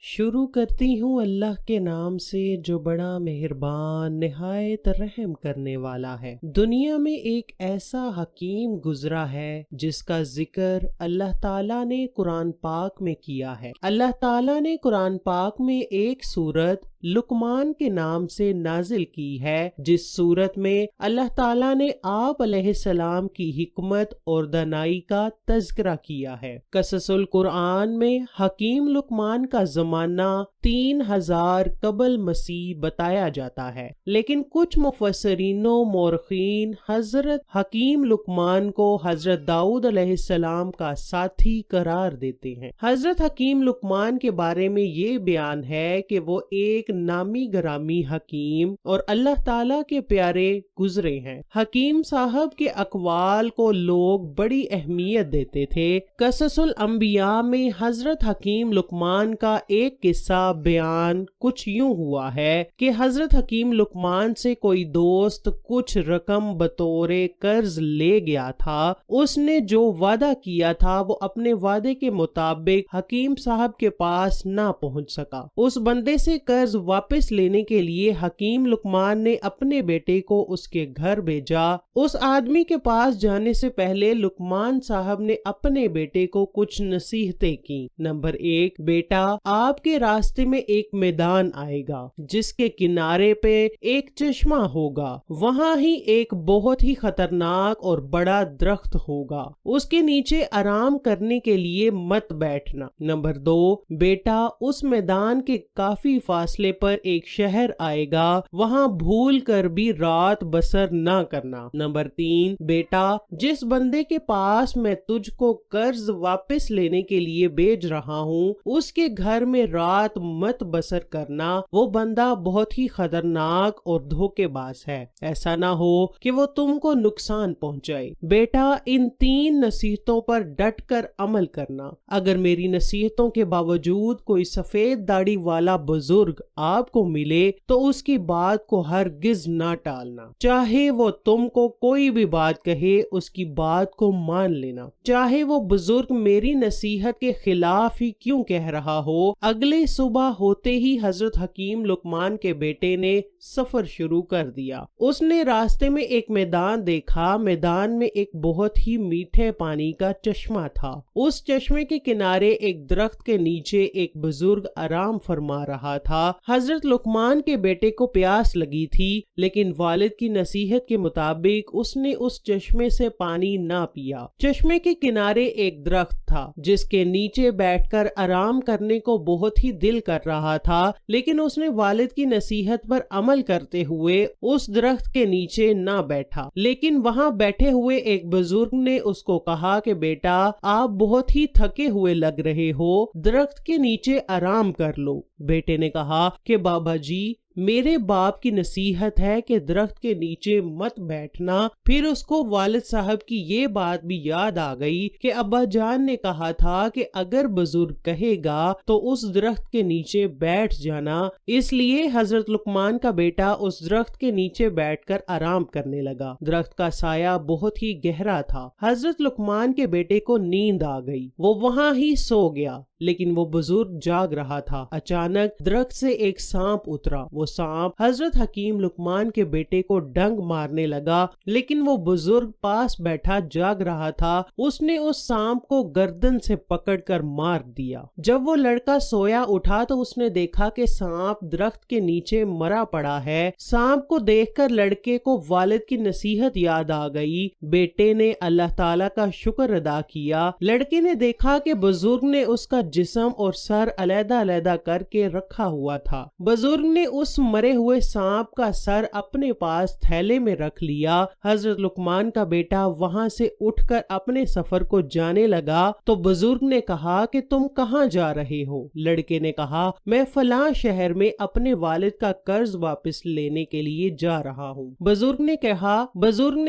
शुरू करती हूँ अल्लाह के नाम से जो बड़ा मेहरबान निहायत रहम करने वाला है। दुनिया में एक ऐसा हकीम गुजरा है जिसका जिक्र अल्लाह ताला ने कुरान पाक में किया है। अल्लाह ताला ने कुरान पाक में एक सूरत लुकमान के नाम से नाजिल की है, जिस सूरत में अल्लाह ताला ने आप अलैहिस्सलाम की हिकमत और दानाई का तज़किरा किया है। कससुल कुरान में हकीम लुकमान का ज़माना 3000 कबल मसीह बताया जाता है, लेकिन कुछ मुफस्सिरीनों मोरखीन हजरत हकीम लुकमान को हजरत दाऊद अलैहिस्सलाम का साथी करार देते हैं। हजरत हकीम लुकमान के बारे में ये बयान है कि वो एक नामी गरामी हकीम और अल्लाह ताला के प्यारे गुजरे हैं। हकीम साहब के अकवाल को लोग बड़ी अहमियत देते थे। कससुल अंबिया में हजरत हकीम लुकमान का एक किस्सा बयान कुछ यूं हुआ है कि हजरत हकीम लुकमान से कोई दोस्त कुछ रकम बतौरे कर्ज ले गया था। उसने जो वादा किया था वो अपने वादे के मुताबिक हकीम साहब के पास ना पहुंच सका। उस बंदे से कर्ज वापस लेने के लिए हकीम लुकमान ने अपने बेटे को उसके घर भेजा। उस आदमी के पास जाने से पहले लुकमान साहब ने अपने बेटे को कुछ नसीहतें की। नंबर 1, बेटा, आपके रास्ते में एक मैदान आएगा जिसके किनारे पे एक चश्मा होगा। वहाँ ही एक बहुत ही खतरनाक और बड़ा दरख्त होगा। उसके नीचे आराम करने के लिए मत बैठना। नंबर 2, बेटा, उस मैदान के काफी फासले पर एक शहर आएगा, वहाँ भूल कर भी रात बसर ना करना। नंबर 3, बेटा, जिस बंदे के पास मैं तुझको कर्ज वापस लेने के लिए भेज रहा हूँ उसके घर में रात मत बसर करना। वो बंदा बहुत ही खतरनाक और धोखेबाज है। ऐसा ना हो कि वो तुमको नुकसान पहुँचाए। बेटा, इन 3 नसीहतों पर डट कर अमल करना। अगर मेरी नसीहतों के बावजूद कोई सफेद दाढ़ी वाला बुजुर्ग आपको मिले तो उसकी बात को हरगिज ना टालना। चाहे वो तुमको कोई भी बात कहे उसकी बात को मान लेना, चाहे वो बुजुर्ग मेरी नसीहत के खिलाफ ही क्यों कह रहा हो। अगले सुबह होते ही हजरत हकीम लुकमान के बेटे ने सफर शुरू कर दिया। उसने रास्ते में एक मैदान देखा। मैदान में एक बहुत ही मीठे पानी का चश्मा था। उस चश्मे के किनारे एक दरख्त के नीचे एक बुजुर्ग आराम फरमा रहा था। हजरत लुकमान के बेटे को प्यास लगी थी, लेकिन वालिद की नसीहत के मुताबिक उसने उस चश्मे से पानी ना पिया। चश्मे के किनारे एक दरख्त था जिसके नीचे बैठकर आराम करने को बहुत ही दिल कर रहा था, लेकिन उसने वालिद की नसीहत पर अमल करते हुए उस दरख्त के नीचे ना बैठा। लेकिन वहाँ बैठे हुए एक बुजुर्ग ने उसको कहा कि बेटा, आप बहुत ही थके हुए लग रहे हो, दरख्त के नीचे आराम कर लो। बेटे ने कहा कि बाबा जी, मेरे बाप की नसीहत है कि दरख्त के नीचे मत बैठना। फिर उसको वालिद साहब की ये बात भी याद आ गई कि अब्बा जान ने कहा था कि अगर बुजुर्ग कहेगा तो उस दरख्त के नीचे बैठ जाना। इसलिए हजरत लुकमान का बेटा उस दरख्त के नीचे बैठकर आराम करने लगा। दरख्त का साया बहुत ही गहरा था। हजरत लुकमान के बेटे को नींद आ गई। वो वहाँ ही सो गया, लेकिन वो बुजुर्ग जाग रहा था। अचानक दरख्त से एक सांप उतरा। वो सांप हजरत हकीम लुकमान के बेटे को डंक मारने लगा, लेकिन वो बुजुर्ग पास बैठा जाग रहा था। उसने उस सांप को गर्दन से पकड़कर मार दिया। जब वो लड़का सोया उठा तो उसने देखा कि सांप दरख्त के नीचे मरा पड़ा है। सांप को देखकर लड़के को वालिद की नसीहत याद आ गई। बेटे ने अल्लाह ताला का शुक्र अदा किया। लड़के ने देखा कि बुजुर्ग ने उसका जिस्म और सर अलग-अलग करके रखा हुआ था। बुजुर्ग ने उस मरे हुए सांप का सर अपने पास थैले में रख लिया। हजरत लुकमान का बेटा वहां से उठकर अपने सफर को जाने लगा तो बुजुर्ग ने कहा कि तुम कहाँ जा रहे हो? लड़के ने कहा, मैं फलां शहर में अपने वालिद का कर्ज वापस लेने के लिए जा रहा हूँ। बुजुर्ग ने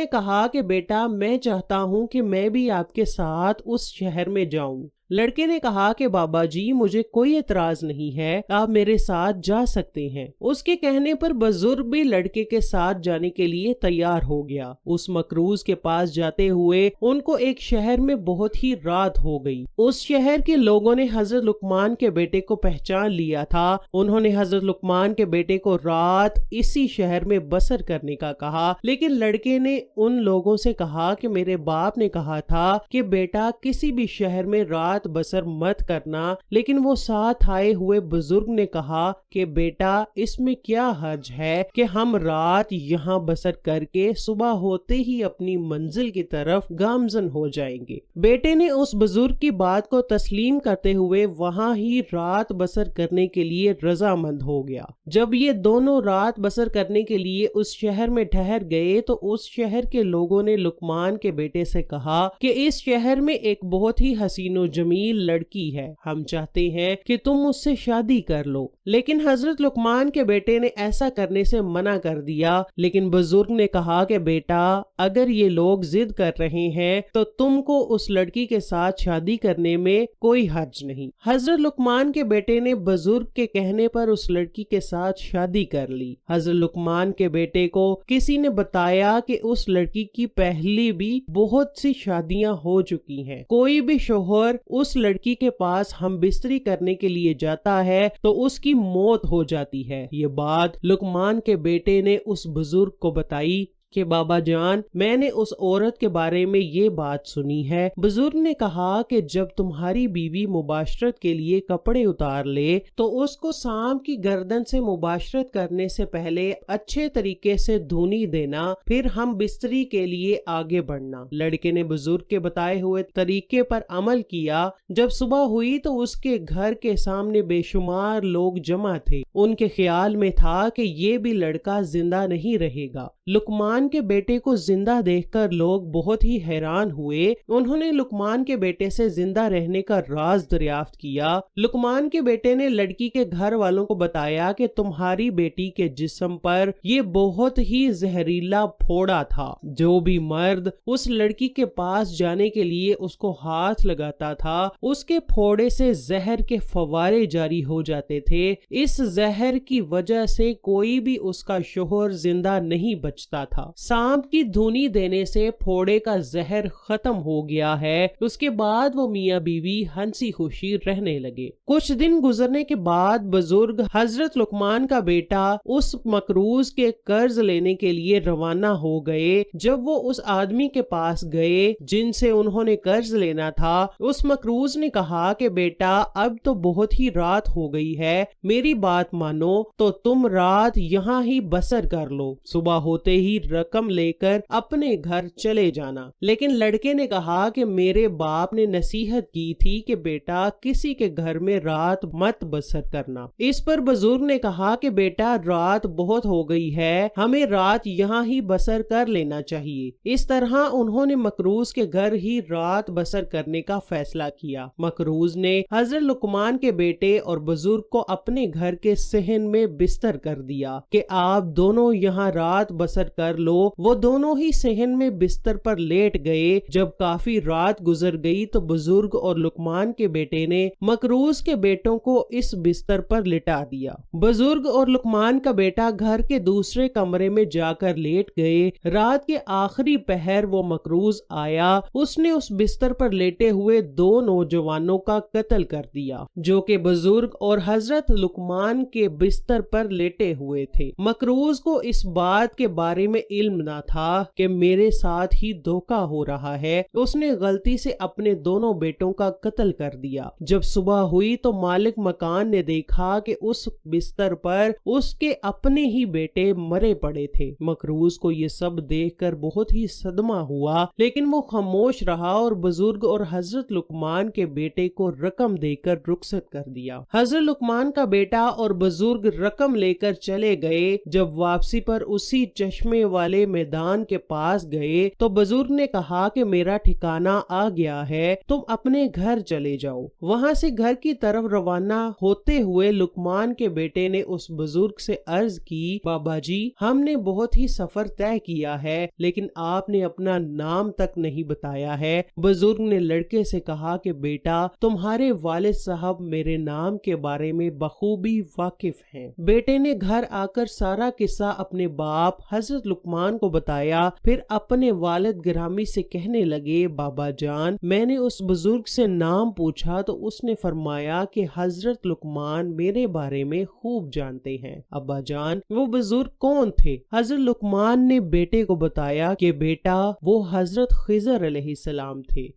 कहा कि बेटा, मैं चाहता हूँ कि मैं भी आपके साथ उस शहर में जाऊँ। लड़के ने कहा कि बाबा जी मुझे कोई एतराज नहीं है, आप मेरे साथ जा सकते हैं। उसके कहने पर बुजुर्ग भी लड़के के साथ जाने के लिए तैयार हो गया। उस मकरूज के पास जाते हुए उनको एक शहर में बहुत ही रात हो गई। उस शहर के लोगों ने हजरत लुकमान के बेटे को पहचान लिया था। उन्होंने हजरत लुकमान के बेटे को रात इसी शहर में बसर करने का कहा, लेकिन लड़के ने उन लोगों से कहा कि मेरे बाप ने कहा था कि बेटा किसी भी शहर में रात बसर मत करना, लेकिन वो साथ आए हुए बुजुर्ग ने कहा कि बेटा इसमें क्या हर्ज है कि हम रात यहाँ बसर करके सुबह होते ही अपनी मंजिल की तरफ गामजन हो जाएंगे। बेटे ने उस बुजुर्ग की बात को तस्लीम करते हुए वहाँ ही रात बसर करने के लिए रजामंद हो गया। जब ये दोनों रात बसर करने के लिए उस शहर में ठहर गए तो उस शहर के लोगों ने लुकमान के बेटे से कहा कि इस शहर में एक बहुत ही हसीनो जमील लड़की है, हम चाहते हैं कि तुम उससे शादी कर लो। लेकिन हजरत लुकमान के बेटे ने ऐसा करने से मना कर दिया। लेकिन बुजुर्ग ने कहा कि बेटा अगर ये लोग जिद कर रहे हैं तो तुमको उस लड़की के साथ शादी करने में कोई हर्ज नहीं। हजरत लुकमान के बेटे ने बुजुर्ग के कहने पर उस लड़की के साथ शादी कर ली। हजरत लुकमान के बेटे को किसी ने बताया कि उस लड़की की पहले भी बहुत सी शादियां हो चुकी हैं। कोई भी शोहर उस लड़की के पास हम बिस्तरी करने के लिए जाता है तो उसकी मौत हो जाती है। ये बात लुकमान के बेटे ने उस बुजुर्ग को बताई कि बाबा जान मैंने उस औरत के बारे में ये बात सुनी है। बुजुर्ग ने कहा कि जब तुम्हारी बीवी मुबाशरत के लिए कपड़े उतार ले तो उसको सांप की गर्दन से मुबाशरत करने से पहले अच्छे तरीके से धुनी देना, फिर हम बिस्तरी के लिए आगे बढ़ना। लड़के ने बुजुर्ग के बताए हुए तरीके पर अमल किया। जब सुबह हुई तो उसके घर के सामने बेशुमार लोग जमा थे। उनके ख्याल में था कि ये भी लड़का जिंदा नहीं रहेगा। लुकमान के बेटे को जिंदा देखकर लोग बहुत ही हैरान हुए। उन्होंने लुकमान के बेटे से जिंदा रहने का राज दरियाफ्त किया। लुकमान के बेटे ने लड़की के घर वालों को बताया कि तुम्हारी बेटी के जिस्म पर ये बहुत ही जहरीला फोड़ा था। जो भी मर्द उस लड़की के पास जाने के लिए उसको हाथ लगाता था उसके फोड़े से जहर के फवारे जारी हो जाते थे। इस जहर की वजह से कोई भी उसका शोहर जिंदा नहीं बचता था। सांप की धुनी देने से फोड़े का जहर खत्म हो गया है। उसके बाद वो मियाँ बीवी हंसी खुशी रहने लगे। कुछ दिन गुजरने के बाद बुजुर्ग हजरत लुकमान का बेटा उस मकरूज के कर्ज लेने के लिए रवाना हो गए। जब वो उस आदमी के पास गए जिनसे उन्होंने कर्ज लेना था, उस मकरूज ने कहा कि बेटा अब तो बहुत ही रात हो गई है, मेरी बात मानो तो तुम रात यहाँ ही बसर कर लो, सुबह होते ही रकम लेकर अपने घर चले जाना। लेकिन लड़के ने कहा कि मेरे बाप ने नसीहत की थी कि बेटा किसी के घर में रात मत बसर करना। इस पर बुजुर्ग ने कहा कि बेटा रात बहुत हो गई है, हमें रात यहाँ ही बसर कर लेना चाहिए। इस तरह उन्होंने मकरूज के घर ही रात बसर करने का फैसला किया। मकरूज ने हजरत लुकमान के बेटे और बुजुर्ग को अपने घर के सहन में बिस्तर कर दिया कि आप दोनों यहाँ रात बसर कर लो। वो दोनों ही सहन में बिस्तर पर लेट गए। जब काफी रात गुजर गई तो बुजुर्ग और लुकमान के बेटे ने मकरूज के बेटों को इस बिस्तर पर लिटा दिया। बुजुर्ग और लुकमान का बेटा घर के दूसरे कमरे में जाकर लेट गए। रात के आखिरी पहर वो मकरूज आया। उसने उस बिस्तर पर लेटे हुए दो नौजवानों का कत्ल कर दिया जो कि बुजुर्ग और हजरत लुकमान के बिस्तर पर लेटे हुए थे। मकरूज को इस बात के बारे में इल्म न था कि मेरे साथ ही धोखा हो रहा है। उसने गलती से अपने दोनों बेटों का कत्ल कर दिया। जब सुबह हुई तो मालिक मकान ने देखा कि उस बिस्तर पर उसके अपने ही बेटे मरे पड़े थे। मकरूज को ये सब देखकर बहुत ही सदमा हुआ, लेकिन वो खामोश रहा और बुजुर्ग और हजरत लुकमान के बेटे को रकम देकर रुखसत कर दिया। हजरत लुकमान का बेटा और बुजुर्ग रकम लेकर चले गए। जब वापसी पर उसी चश्मे वाले والے मैदान के पास गए तो बुजुर्ग ने कहा कि मेरा ठिकाना आ गया है, तुम अपने घर चले जाओ। वहां से घर की तरफ रवाना होते हुए लुकमान के बेटे ने उस बुजुर्ग से अर्ज की, बाबा जी, हमने बहुत ही सफर तय किया है, लेकिन आपने अपना नाम तक नहीं बताया है। बुजुर्ग ने लड़के से कहा कि बेटा, तुम्हारे वालिद साहब मेरे नाम के बारे में बखूबी वाकिफ हैं। बेटे ने घर आकर सारा किस्सा अपने बाप हजरत लुकमान को बताया, फिर अपने वालिद गिरामी से कहने लगे, बाबा जान, मैंने उस बुजुर्ग से नाम पूछा तो उसने फरमाया कि हजरत लुकमान मेरे बारे में खूब जानते हैं। अब्बा जान, वो बुजुर्ग कौन थे? हजरत लुकमान ने बेटे को बताया कि बेटा, वो हजरत खिजर अलैहिस्सलाम थे।